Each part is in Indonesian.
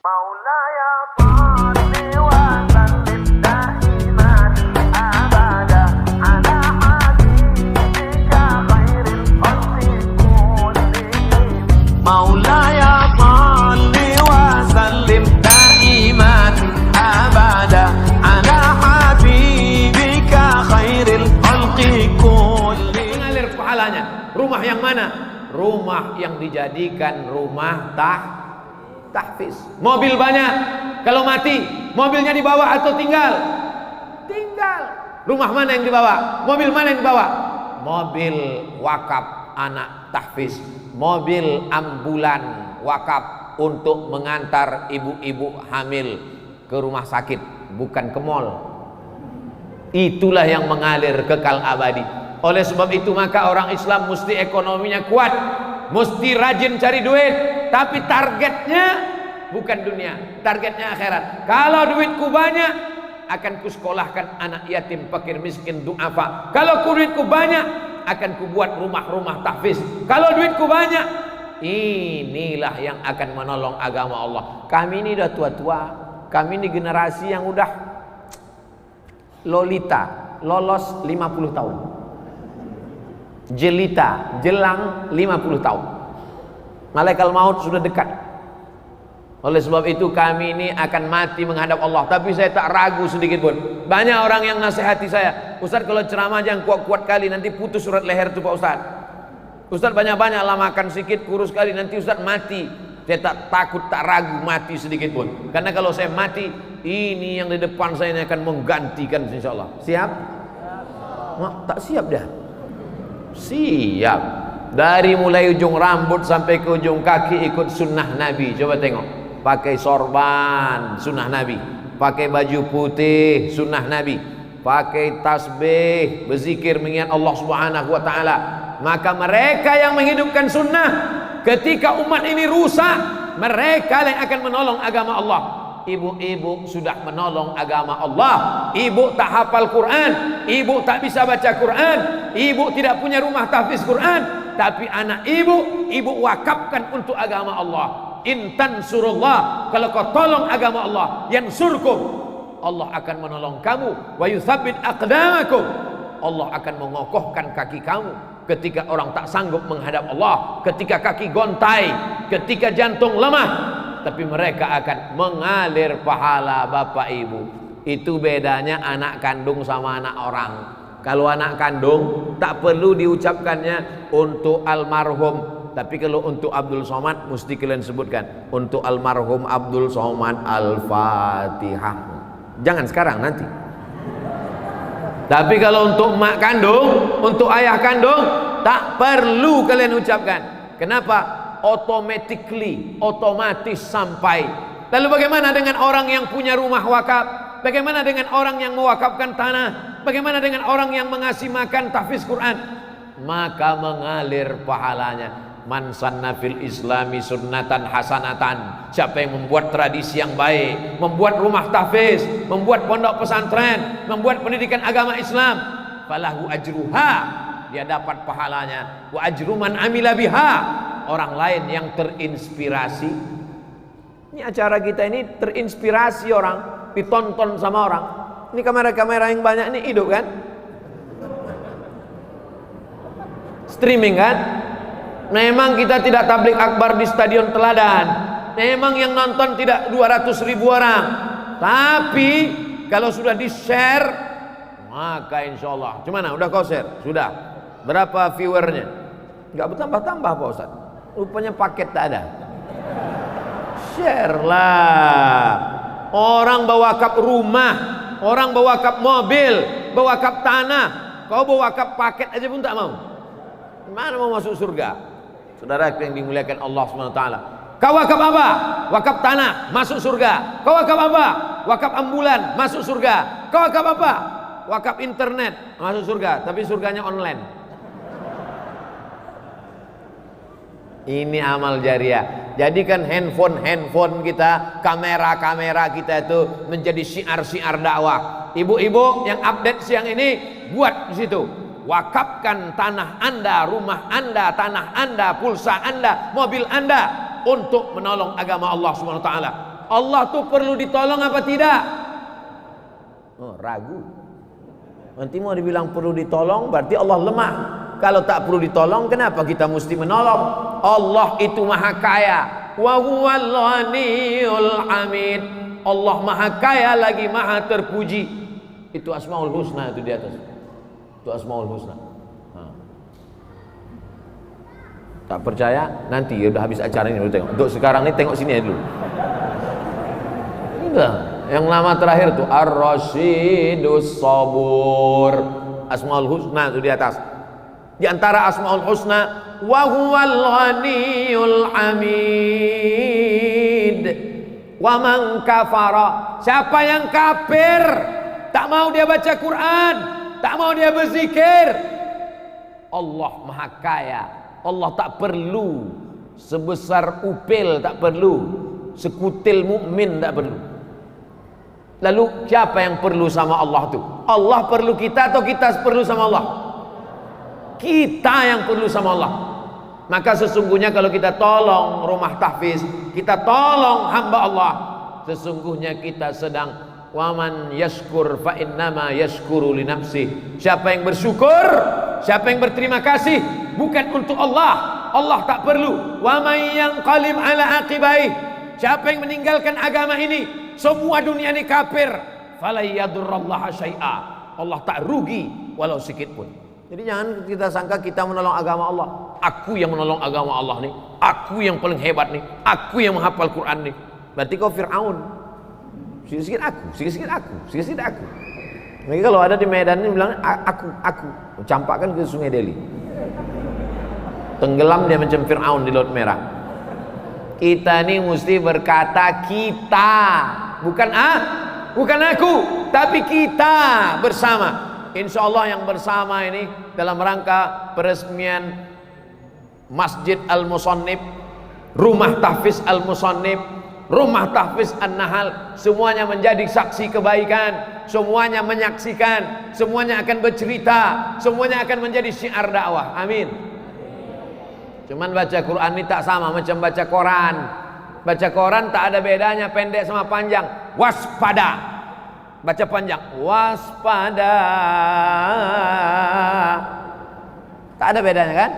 مولاي صل وسلم دائما ابدا على حبيبك خير الخلق كلهم مولاي صل وسلم دائما ابدا على حبيبك خير الخلق كلهم. Mengalir pahalanya. Rumah yang mana? Rumah yang dijadikan rumah tahfiz. Mobil banyak, kalau mati mobilnya dibawa atau tinggal? Tinggal. Rumah mana yang dibawa? Mobil mana yang dibawa? Mobil wakaf anak tahfiz, mobil ambulan wakaf untuk mengantar ibu-ibu hamil ke rumah sakit, bukan ke mall. Itulah yang mengalir kekal abadi. Oleh sebab itu maka orang Islam mesti ekonominya kuat, mesti rajin cari duit, tapi targetnya bukan dunia, targetnya akhirat. Kalau duitku banyak, akan kusekolahkan anak yatim, fakir, miskin, du'afa. Kalau duitku banyak, akan kubuat rumah-rumah tahfiz. Kalau duitku banyak, inilah yang akan menolong agama Allah. Kami ini udah tua-tua, kami ini generasi yang udah lolita, lolos 50 tahun. Jelita, jelang 50 tahun. Malaikat maut sudah dekat. Oleh sebab itu kami ini akan mati menghadap Allah. Tapi saya tak ragu sedikit pun. Banyak orang yang nasihati saya, Ustaz kalau ceramah jangan kuat-kuat kali, nanti putus surat leher itu Pak Ustaz. Ustaz banyak-banyak lah makan sedikit, kurus kali, nanti Ustaz mati. Saya tak takut, tak ragu mati sedikit pun. Karena kalau saya mati, ini yang di depan saya ini akan menggantikan insyaAllah. Siap? Tak siap dah. Siap. Dari mulai ujung rambut sampai ke ujung kaki ikut sunnah Nabi. Coba tengok. Pakai sorban sunnah Nabi, pakai baju putih sunnah Nabi, pakai tasbih, berzikir mengingat Allah Subhanahu wa taala. Maka mereka yang menghidupkan sunnah, ketika umat ini rusak, mereka yang akan menolong agama Allah. Ibu-ibu sudah menolong agama Allah. Ibu tak hafal Quran, ibu tak bisa baca Quran, ibu tidak punya rumah tahfiz Quran, tapi anak ibu wakafkan untuk agama Allah. Intan surullah, kalau kau tolong agama Allah, yansurkum, Allah akan menolong kamu. Wa yuthabbit aqdamakum, Allah akan mengokohkan kaki kamu ketika orang tak sanggup menghadap Allah, ketika kaki gontai, ketika jantung lemah. Tapi mereka akan mengalir pahala bapak ibu. Itu bedanya anak kandung sama anak orang. Kalau anak kandung tak perlu diucapkannya untuk almarhum, tapi kalau untuk Abdul Somad mesti kalian sebutkan untuk almarhum Abdul Somad Al-Fatihah. Jangan sekarang, nanti. Tapi kalau untuk emak kandung, untuk ayah kandung, tak perlu kalian ucapkan. Kenapa? Otomatis sampai. Lalu bagaimana dengan orang yang punya rumah wakaf? Bagaimana dengan orang yang mewakafkan tanah? Bagaimana dengan orang yang mengasih makan tahfiz Quran? Maka mengalir pahalanya. Man sanna fil islami sunnatan hasanatan. Siapa yang membuat tradisi yang baik, membuat rumah tahfiz, membuat pondok pesantren, membuat pendidikan agama Islam, falahu ajruha, dia dapat pahalanya. Wa ajru man amila biha, orang lain yang terinspirasi. Ini acara kita ini terinspirasi orang, ditonton sama orang. Ini kamera-kamera yang banyak ini hidup kan? Streaming kan? Memang kita tidak tablik akbar di Stadion Teladan. Memang yang nonton tidak 200.000 orang. Tapi kalau sudah di-share, maka insya Allah. Gimana? Udah kau share? Sudah. Berapa viewernya? Enggak bertambah-tambah Pak Ustaz. Rupanya paket tak ada. Share lah. Orang bawa kap rumah, orang bawa kap mobil, bawa kap tanah. Kau bawa kap paket aja pun tak mau. Gimana mau masuk surga? Saudara yang dimuliakan Allah SWT. Kau wakaf apa? Wakaf tanah, masuk surga. Kau wakaf apa? Wakaf ambulan, masuk surga. Kau wakaf apa? Wakaf internet, masuk surga. Tapi surganya online. Ini amal jariah. Jadikan handphone kita, kamera kita itu menjadi syiar-syiar dakwah. Ibu-ibu yang update siang ini, buat di situ. Wakafkan tanah Anda, rumah Anda, tanah Anda, pulsa Anda, mobil Anda untuk menolong agama Allah Subhanahu wa taala. Allah tuh perlu ditolong apa tidak? Oh, ragu. Nanti mau dibilang perlu ditolong berarti Allah lemah. Kalau tak perlu ditolong, kenapa kita mesti menolong? Allah itu maha kaya. Wa huwal ghaniyul hamid. Allah maha kaya lagi maha terpuji. Itu Asmaul Husna itu di atas. Itu Asmaul Husna. Tak percaya? Nanti udah habis acara ini, tengok. Untuk sekarang ini tengok sini aja dulu. Enggak. Yang lama terakhir tuh Ar-Rasyidus Sabur. Asmaul Husna itu di atas. Di antara Asmaul Husna, wa huwal ghaniyul hamid. Wa man kafara, siapa yang kafir, tak mau dia baca Quran, tak mau dia berzikir, Allah maha kaya. Allah tak perlu sebesar upil, tak perlu sekutil mukmin, tak perlu. Lalu siapa yang perlu sama Allah tu? Allah perlu kita atau kita perlu sama Allah? Kita yang perlu sama Allah. Maka sesungguhnya kalau kita tolong rumah tahfiz, kita tolong hamba Allah, sesungguhnya kita sedang waman yashkur fa innama yashkuru li nafsi. Siapa yang bersyukur, siapa yang berterima kasih, bukan untuk Allah. Allah tak perlu. Wa may yanqalib ala aqibai, siapa yang meninggalkan agama ini, semua dunia ini kafir, fala yadurrallaha syai'a. Allah tak rugi walau sedikit pun. Jadi jangan kita sangka kita menolong agama Allah. Aku yang menolong agama Allah nih, aku yang paling hebat nih, aku yang menghafal Quran nih. Berarti kau Fir'aun. Sikit-sikit aku, sikit-sikit aku, sikit-sikit aku. Mereka kalau ada di Medan ini bilang aku. Campakkan ke Sungai Delhi. Tenggelam dia macam Fir'aun di Laut Merah. Kita ini mesti berkata kita, bukan aku, tapi kita bersama. Insya Allah yang bersama ini dalam rangka peresmian Masjid Al-Musannif, Rumah Tahfiz Al-Musannif, Rumah Tahfiz An-Nahal, semuanya menjadi saksi kebaikan, semuanya menyaksikan, semuanya akan bercerita, semuanya akan menjadi syiar dakwah. Amin. Cuman baca Quran ini tak sama macam baca koran. Baca koran tak ada bedanya pendek sama panjang. Waspada. Baca panjang, waspada. Tak ada bedanya kan?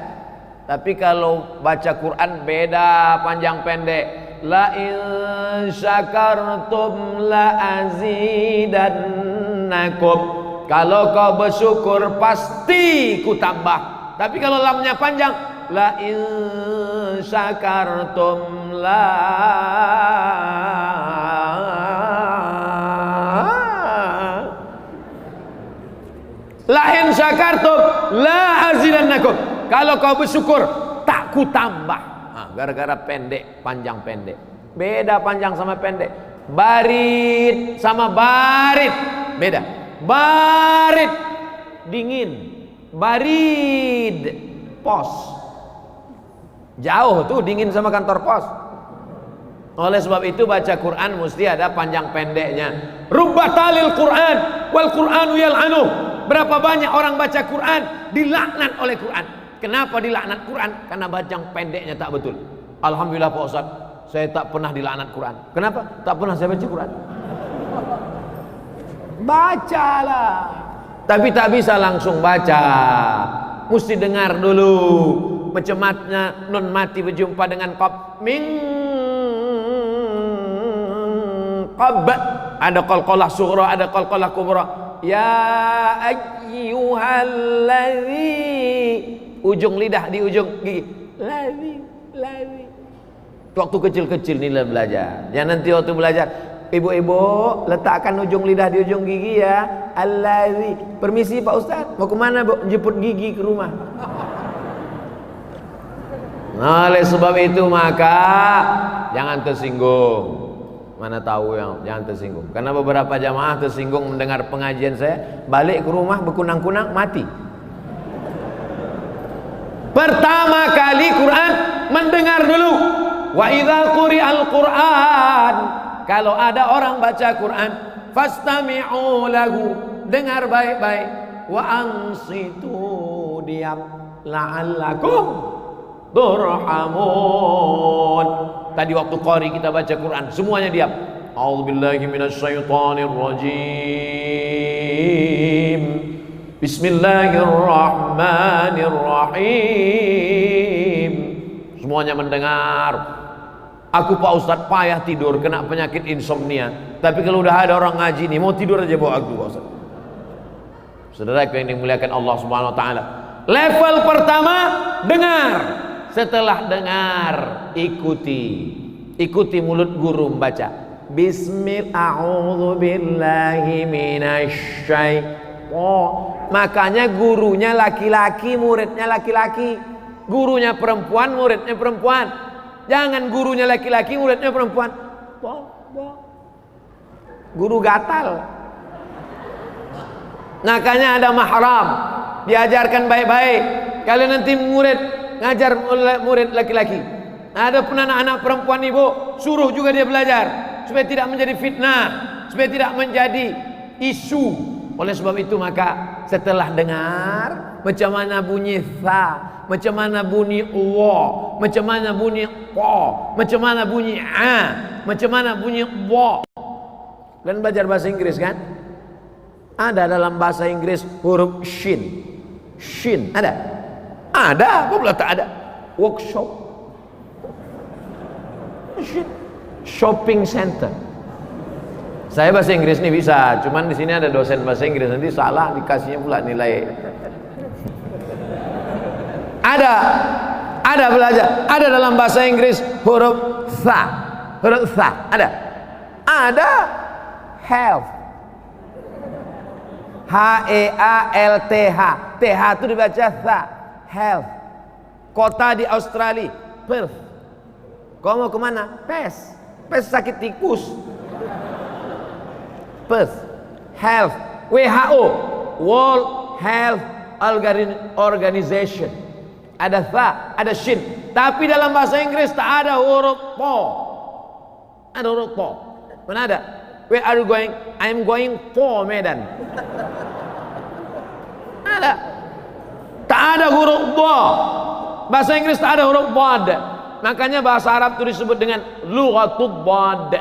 Tapi kalau baca Quran beda panjang pendek. La in syakartum la azidannakum. Kalau kau bersyukur pasti ku tambah. Tapi kalau lamnya panjang, la in syakartum la in syakartum la azidannakum. Kalau kau bersyukur tak ku tambah. Gara-gara pendek, panjang pendek. Beda panjang sama pendek. Barit sama barit beda. Barit dingin, barid pos. Jauh tuh dingin sama kantor pos. Oleh sebab itu baca Quran mesti ada panjang pendeknya. Rubbatalil Quran wal Quranu yal'anu. Berapa banyak orang baca Quran dilaknat oleh Quran. Kenapa dilaknat Quran? Karena panjang pendeknya tak betul. Alhamdulillah Pak Ustaz, saya tak pernah dilaknat Quran. Kenapa? Tak pernah saya baca Quran. Bacalah. Tapi tak bisa langsung baca. Mesti dengar dulu. Pencematnya non mati berjumpa dengan qab min qab. Ada qalqalah sughra, ada qalqalah kubra. Ya ayyuhalladzi, ujung lidah di ujung gigi. Ladzi. Waktu kecil-kecil nih belajar. Ya nanti waktu belajar, ibu-ibu letakkan ujung lidah di ujung gigi ya. Alladzi. Permisi Pak Ustaz, mau kemana Bu? Jemput gigi ke rumah. Nah, oleh sebab itu maka jangan tersinggung. Mana tahu yang jangan tersinggung. Karena beberapa jamaah tersinggung mendengar pengajian saya, balik ke rumah berkunang-kunang mati. Pertama kali Quran mendengar dulu. Wa idza quri'al Quran, kalau ada orang baca Quran, fastami'u lahu, dengar baik-baik. Wa ansitu, diam, la'allakum turhamun. Tadi waktu qari kita baca Quran semuanya diam. A'udzubillahi minasyaitonirrajim. Bismillahirrahmanirrahim. Semuanya mendengar. Aku Pak Ustadz payah tidur, kena penyakit insomnia. Tapi kalau udah ada orang ngaji nih, mau tidur aja bawa aku Pak Ustadz. Saudara yang dimuliakan Allah Subhanahu Wa Taala. Level pertama dengar. Setelah dengar ikuti mulut guru membaca. Bismillahirrahmanirrahim. Makanya gurunya laki-laki, muridnya laki-laki. Gurunya perempuan, muridnya perempuan. Jangan gurunya laki-laki, muridnya perempuan. Guru gatal. Makanya ada mahram. Diajarkan baik-baik. Kalian nanti murid ngajar murid laki-laki. Ada pun anak-anak perempuan ibu, suruh juga dia belajar supaya tidak menjadi fitnah, supaya tidak menjadi isu. Oleh sebab itu maka setelah dengar macam mana bunyi tha, macam mana bunyi wa, macam mana bunyi qa, macam mana bunyi a, macam mana bunyi wa. Dan belajar bahasa Inggris kan? Ada dalam bahasa Inggris huruf shin. Shin ada? Ada, apa pula tak ada? Workshop. Shin. Shopping center. Saya bahasa Inggris nih bisa, cuman di sini ada dosen bahasa Inggris, nanti salah dikasihnya pula nilai. Ada belajar, ada dalam bahasa Inggris huruf tha, ada health, H-E-A-L-T-H, T-H itu dibaca tha, health. Kota di Australia, Perth. Kau mau kemana? Pes sakit tikus. Perth, health, WHO, World Health Organization. Ada tha, ada shin. Tapi dalam bahasa Inggris tak ada huruf po. Ada huruf po. Mana ada? Where are you going? I am going for Medan. Ada. Tak ada huruf bo. Bahasa Inggris tak ada huruf bod. Makanya bahasa Arab itu disebut dengan lughatul bod.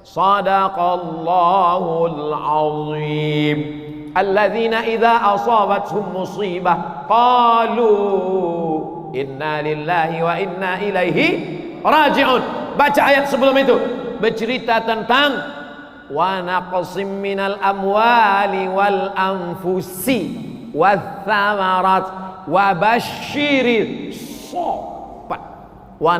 Sadaqallahul azim. Alladzina idza asabathum musibah qalu inna lillahi wa inna ilaihi raji'un. Baca ayat sebelum itu bercerita tentang wa naqsim minal amwali wal anfusi wath thamarat wa basyiril sabat wa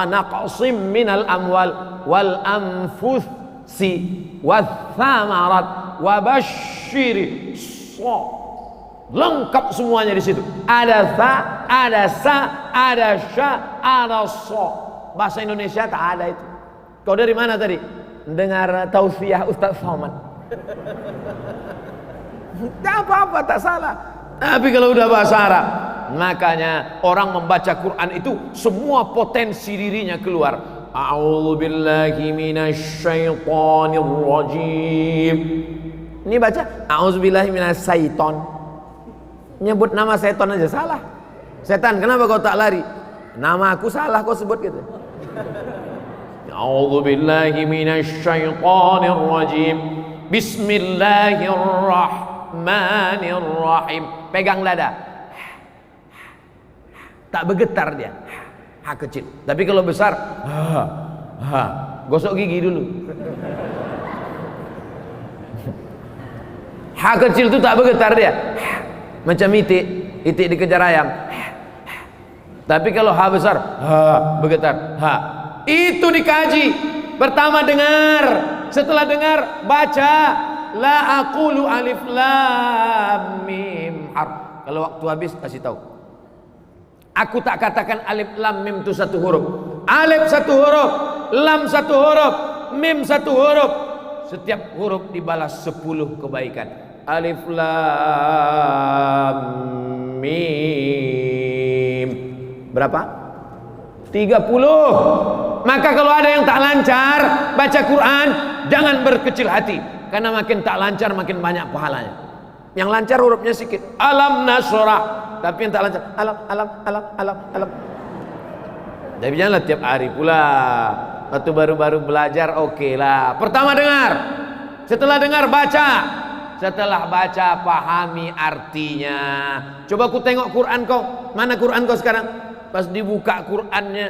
naqsim minal amwal wal anfusi wath thamarat wa basyiril sabat. Lengkap semuanya di situ. Ada tha, ada sa, ada sya, ada so. Bahasa Indonesia tak ada itu. Kau dari mana tadi? Dengar tausiah Ustaz Somad. Tak apa-apa, tak salah. Tapi kalau udah bahasa Arab, makanya orang membaca Quran itu semua potensi dirinya keluar. A'udzubillahi minasyaitonirrajim. Ini baca a'udzubillahi minasyaiton. Nyebut nama setan aja salah. Setan, kenapa kau tak lari? Nama aku salah kau sebut gitu. A'udzubillahi minasyaitonirrajim. Bismillahirrahmanirrahim. Pegang dada. Tak bergetar dia. Ha kecil. Tapi kalau besar, gosok gigi dulu. Ha kecil itu tak bergetar dia. Macam itik dikejar ayam. Tapi kalau ha besar, bergetar. Itu dikaji. Pertama dengar, setelah dengar baca. La aqulu alif lam mim harf. Kalau waktu habis kasih tahu. Aku tak katakan alif lam mim itu satu huruf. Alif satu huruf, lam satu huruf, mim satu huruf. Setiap huruf dibalas 10 kebaikan. Alif lam mim. Berapa? 30. Maka kalau ada yang tak lancar baca Quran, jangan berkecil hati, karena makin tak lancar makin banyak pahalanya. Yang lancar hurufnya sedikit. Alam nasrah. Tapi yang tak lancar alam. Tapi janganlah tiap hari pula. Waktu baru-baru belajar oke lah. Pertama dengar. Setelah dengar baca. Setelah baca pahami artinya. Coba ku tengok Quran kau. Mana Quran kau sekarang? Pas dibuka Qurannya,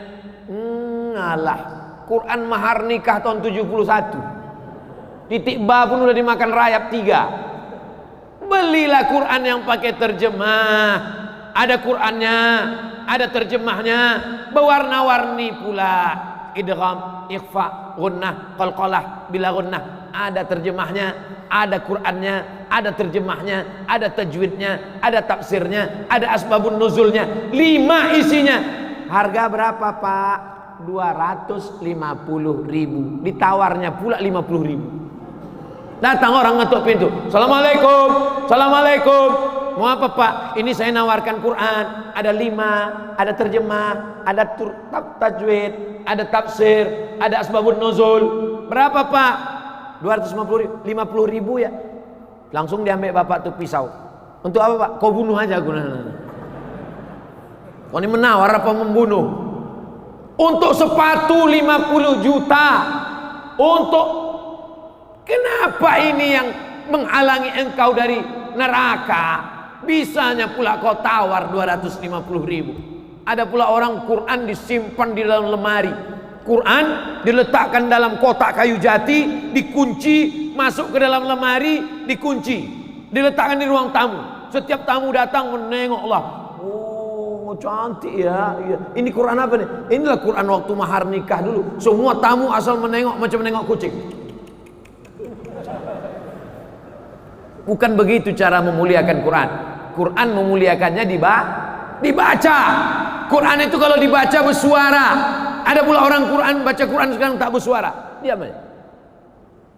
alah. Quran mahar nikah tahun 71. Titik ba pun udah dimakan rayap 3. Belilah Quran yang pakai terjemah. Ada Qurannya, ada terjemahnya, berwarna-warni pula. Idgham, ikhfa, gunnah, qalqalah, bila gunnah. Ada terjemahnya, ada Qurannya, ada terjemahnya, ada tajwidnya, ada tafsirnya, ada asbabun nuzulnya. 5 isinya. Harga berapa Pak? 250.000. Ditawarnya pula 50.000. Datang orang ngetuk pintu. Assalamualaikum. Assalamualaikum. Mau apa Pak? Ini saya nawarkan Quran. Ada 5, ada terjemah, ada tajwid, ada tafsir, ada asbabun nuzul. Berapa Pak? 250.000. 50.000 ya. Langsung diambil bapak tuh pisau. Untuk apa Pak? Kau bunuh aja aku. Kau ini menawar apa membunuh? Untuk sepatu 50 juta. Untuk kenapa ini yang menghalangi engkau dari neraka? Bisanya pula kau tawar 250.000. Ada pula orang Quran disimpan di dalam lemari. Quran diletakkan dalam kotak kayu jati, dikunci, masuk ke dalam lemari, dikunci, diletakkan di ruang tamu. Setiap tamu datang menengoklah. Oh cantik ya. Ini Quran apa nih? Inilah Quran waktu mahar nikah dulu. Semua tamu asal menengok macam menengok kucing. Bukan begitu cara memuliakan Quran. Quran memuliakannya dibaca. Quran itu kalau dibaca bersuara. Ada pula orang Quran baca Quran sekarang tak bersuara. Diam aja.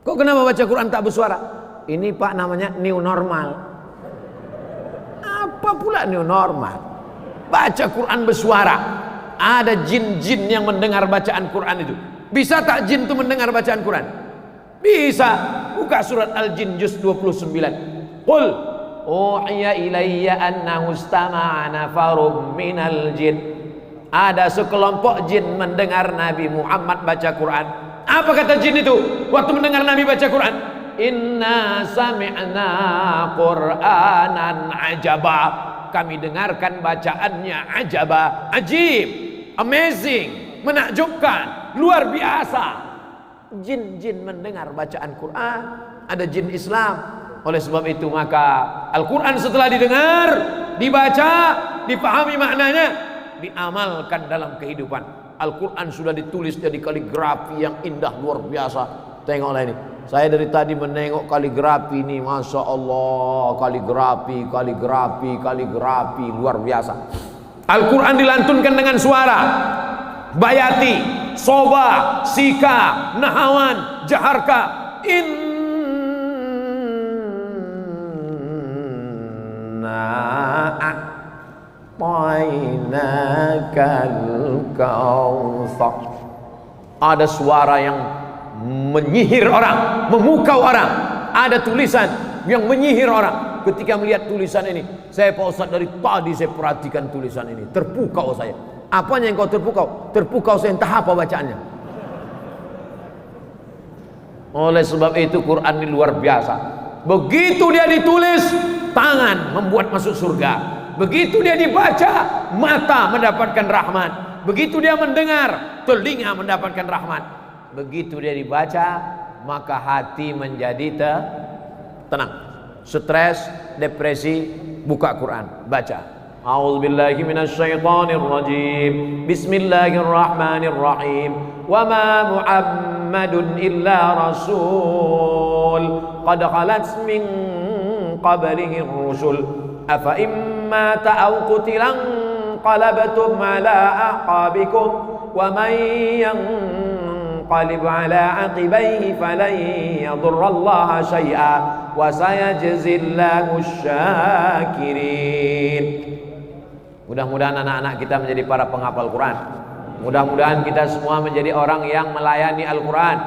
Kok kenapa baca Quran tak bersuara? Ini Pak namanya new normal. Apa pula new normal? Baca Quran bersuara. Ada jin-jin yang mendengar bacaan Quran itu. Bisa tak jin itu mendengar bacaan Quran? Bisa. Buka surat Al-Jin juz 29. Qul uhiya ilayya annahu istama'a nafarum minal jin. Ada sekelompok jin mendengar Nabi Muhammad baca Quran. Apa kata jin itu waktu mendengar Nabi baca Quran? Inna sami'na Qur'anan ajaba. Kami dengarkan bacaannya ajaba, ajib, amazing, menakjubkan, luar biasa. Jin-jin mendengar bacaan Quran. Ada jin Islam. Oleh sebab itu maka Al-Quran setelah didengar, dibaca, dipahami maknanya, diamalkan dalam kehidupan. Al-Quran sudah ditulis jadi kaligrafi yang indah luar biasa. Tengoklah ini. Saya dari tadi menengok kaligrafi ini, Masya Allah, kaligrafi luar biasa. Al-Quran dilantunkan dengan suara. Bayati, Soba, Sika, Nahawan, Jaharka. Ada suara yang menyihir orang, memukau orang. Ada tulisan yang menyihir orang. Ketika melihat tulisan ini, saya Pak Ustaz dari tadi saya perhatikan tulisan ini, terpukau saya. Apanya yang kau terpukau? Terpukau saya entah apa bacaannya. Oleh sebab itu Quran ini luar biasa. Begitu dia ditulis, tangan membuat masuk surga. Begitu dia dibaca, mata mendapatkan rahmat. Begitu dia mendengar, telinga mendapatkan rahmat. Begitu dia dibaca, maka hati menjadi tenang. Stres, depresi, buka Quran, baca. A'udzubillahi minasyaitonir rajim. Bismillahirrahmanirrahim. Wa ma Muhammadun illa rasul qad khalat min qablihi ar-rusul afa imma ta'aw qutilan qalabtum ala aqabikum wa man yanqalib ala aqibaihi falan yadurrallaha syai'a wa sayajzillahu syakirin. Mudah-mudahan anak-anak kita menjadi para penghafal Quran. Mudah-mudahan kita semua menjadi orang yang melayani Al-Quran.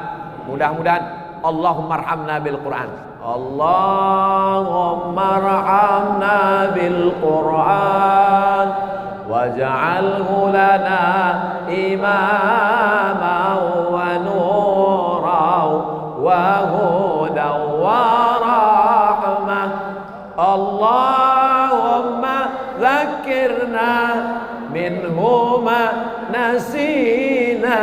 Mudah-mudahan Allahumma arhamna bil Quran. Allahumma arhamna bil Quran waj'alhu lana imaman wa nuran wa hudan wa rahmah. Allahumma dzakkirna minhu ma nasina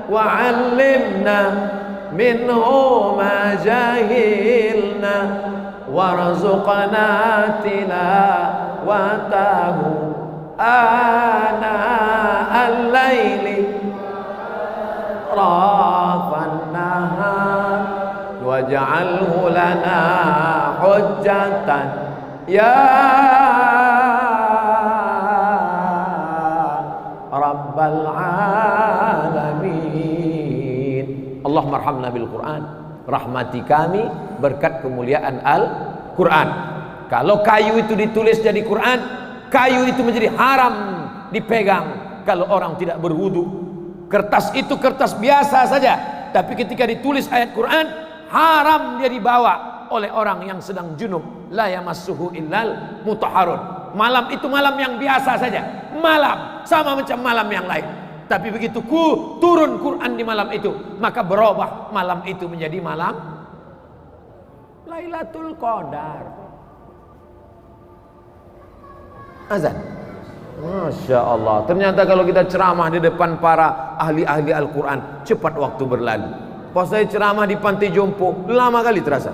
wa 'allimna minhu ma jahilna warzuqna tilawatahu ana al-laili rafan nahar waj'alhu lana hujjatan ya rabbal alamin. Allahumma arhamna bil Quran, rahmati kami berkat kemuliaan Al-Quran. Kalau kayu itu ditulis jadi Quran, kayu itu menjadi haram dipegang kalau orang tidak berwudu. Kertas itu kertas biasa saja, tapi ketika ditulis ayat Quran, haram dia dibawa oleh orang yang sedang junub. La yamassuhu illal mutahharun. Malam itu malam yang biasa saja, malam sama macam malam yang lain. Tapi begitu turun Quran di malam itu, maka berubah malam itu menjadi malam Lailatul Qadar. Azan. Masya Allah. Ternyata kalau kita ceramah di depan para ahli-ahli Al-Quran, cepat waktu berlalu. Pas saya ceramah di Pantai Jompo, lama kali terasa.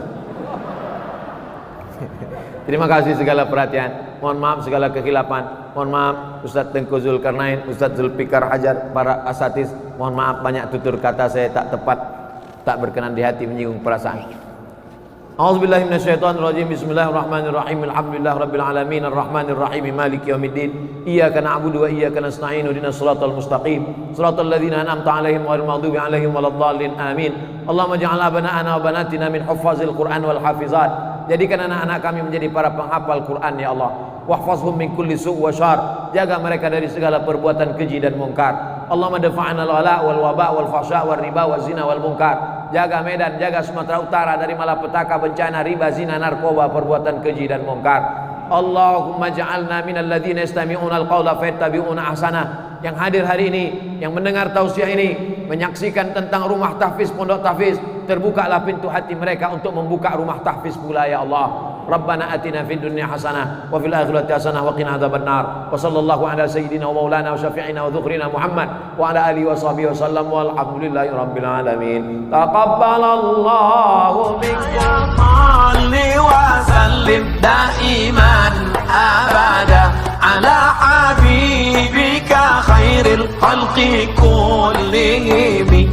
Terima kasih segala perhatian. Mohon maaf segala kekhilafan. Mohon maaf Ustaz Tengku Zulkarnain, Ustaz Zulfikar Hajar, para asatiz. Mohon maaf banyak tutur kata saya tak tepat, tak berkenan di hati, menyinggung perasaan. A'udzubillahi minasyaitonirrajim. Bismillahirrahmanirrahim. Alhamdulillahirabbil alamin arrahmanir rahim maliki yaumiddin. Iyyaka na'budu wa iyyaka nasta'in. Ihdinas siratal mustaqim. Siratal ladzina an'amta 'alaihim ghairil maghdubi 'alaihim waladdallin. Amin. Allahumma ja'al abana'ana wa banatina min huffazil Qur'an wal hafizat. Jadikan anak-anak kami menjadi para penghafal Quran ya Allah. Wahfazhum min kulli su' wa syarr. Jaga mereka dari segala perbuatan keji dan mungkar. Allahumma dafa'na al-ghala wal waba wal fahsya wal riba wal zina wal munkar. Jaga Medan, jaga Sumatera Utara dari malapetaka, bencana, riba, zina, narkoba, perbuatan keji dan mungkar. Allahumma ja'alna minal ladzina yastami'una al-qawla fayattabi'una ahsana. Yang hadir hari ini, yang mendengar tausiah ini, menyaksikan tentang rumah tahfiz, pondok tahfiz, terbukalah pintu hati mereka untuk membuka rumah tahfiz pula ya Allah. Rabbana atina fid dunya hasanah wa fil akhirati hasanah wa qina adzabannar. Wa sallallahu ala sayyidina wa maulana wa syafi'ina wa dzukhrina Muhammad wa ala alihi wa sahbihi wa sallam walhamdulillahi rabbil alamin. Taqabbalallahu minkum wa sallim daiman abada ala habibika khairil khalqi kullihim.